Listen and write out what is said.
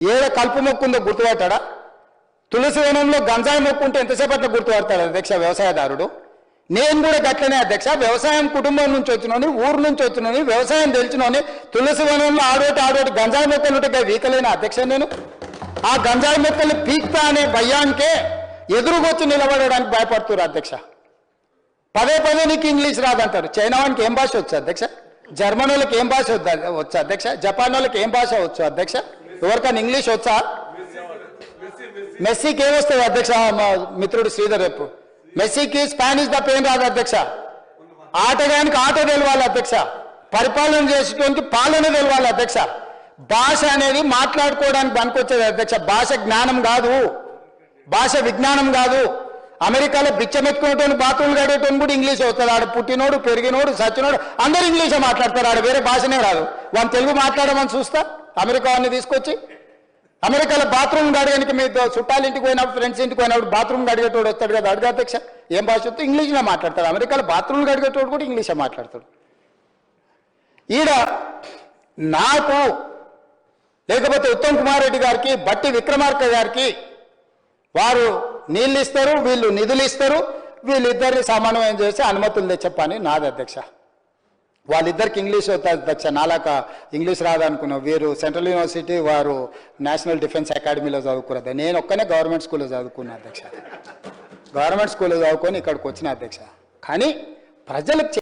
ఏదో కలుపు మొక్కు ఉందో గుర్తుపట్టాడా? తులసి వనంలో గంజాయి మొక్కు ఉంటే ఎంతసేపట్లో గుర్తుపడతాడు అధ్యక్ష వ్యవసాయదారుడు? నేను కూడా గట్లనే అధ్యక్ష, వ్యవసాయం కుటుంబం నుంచి వచ్చినోని, ఊరు నుంచి వచ్చినోని, వ్యవసాయం తెలిసినోని, తులసి వనంలో ఆడోటి గంజాయి మొక్కలు ఉంటే వీకలేని అధ్యక్ష నేను. ఆ గంజాయి మొక్కలు పీక్తా అనే భయానికే ఎదురుగొచ్చి నిలబడడానికి భయపడుతున్నారు అధ్యక్ష. పదే నీకు ఇంగ్లీష్ రాదంటారు. చైనా వానికి ఏం భాష వచ్చు అధ్యక్ష? జర్మన్ వాళ్ళకి ఏం భాష వచ్చు అధ్యక్ష? జపాన్ వాళ్ళకి ఏం భాష వచ్చు అధ్యక్ష? ఎవరికైనా ఇంగ్లీష్ వచ్చా? మెస్సీకి ఏమొస్తుంది అధ్యక్ష? మా మిత్రుడు శ్రీధర్ రేపు మెస్సీకి స్పానిష్ తప్ప ఏం రాదు అధ్యక్ష. ఆటగానికి ఆట తెలవాలి అధ్యక్ష, పరిపాలన చేసేటువంటి పాలన తెలవాలి అధ్యక్ష. భాష అనేది మాట్లాడుకోవడానికి పనికొచ్చేది అధ్యక్ష, భాష జ్ఞానం కాదు, భాష విజ్ఞానం కాదు. అమెరికాలో బిచ్చమెత్తుకునేటువంటి బాత్రూమ్లు కడేటోని కూడా ఇంగ్లీష్ వస్తుంది. ఆడ పుట్టినోడు, పెరిగినోడు, సచ్చినోడు అందరూ ఇంగ్లీషే మాట్లాడతారు. ఆడ వేరే భాషనే రాదు. వాళ్ళు తెలుగు మాట్లాడమని చూస్తా అమెరికా వాడిని తీసుకొచ్చి. అమెరికాలో బాత్రూమ్ అడగడానికి మీ చుట్టాల ఇంటికి పోయినప్పుడు, ఫ్రెండ్స్ ఇంటికి పోయినప్పుడు బాత్రూమ్ అడిగేటోడు వస్తాడు కదా, అడుగు అధ్యక్ష ఏం భాష వస్తే ఇంగ్లీష్లో మాట్లాడతాడు. అమెరికాలో బాత్రూమ్లు అడిగేటోడు కూడా ఇంగ్లీషే మాట్లాడతాడు. ఈడ నాకు లేకపోతే ఉత్తమ్ కుమార్ రెడ్డి గారికి, బట్టి విక్రమార్క గారికి వారు నీళ్ళు ఇస్తారు, వీళ్ళు నిధులు ఇస్తారు, వీళ్ళిద్దరిని సమన్వయం చేసి అనుమతులు తెచ్చే పని నాది అధ్యక్ష. వాళ్ళిద్దరికి ఇంగ్లీష్ అవుతుంది అధ్యక్ష, నాలాక ఇంగ్లీష్ రాదనుకున్నాం. వీరు సెంట్రల్ యూనివర్సిటీ, వారు నేషనల్ డిఫెన్స్ అకాడమీలో చదువుకున్నారు. నేను ఒక్కనే గవర్నమెంట్ స్కూల్లో చదువుకున్నా అధ్యక్ష. గవర్నమెంట్ స్కూల్లో చదువుకొని ఇక్కడికి వచ్చిన అధ్యక్ష. కానీ ప్రజలకు